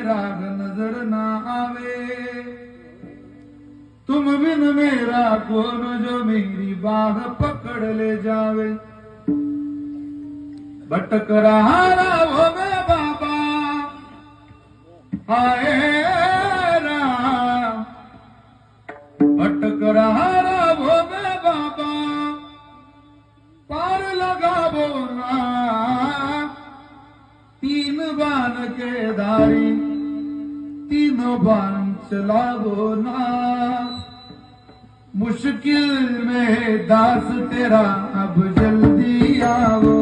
राग नजर ना आवे। तुम बिन मेरा कौन जो मेरी बाह पकड़ ले जावे। भटक रहा वो मैं बाबा हाय राम। भटक रहा वो मैं बाबा पार लगावो ना। तीन बान के धारी तीनों बान चलावो ना। मुश्किल में दास तेरा अब जल्दी आओ।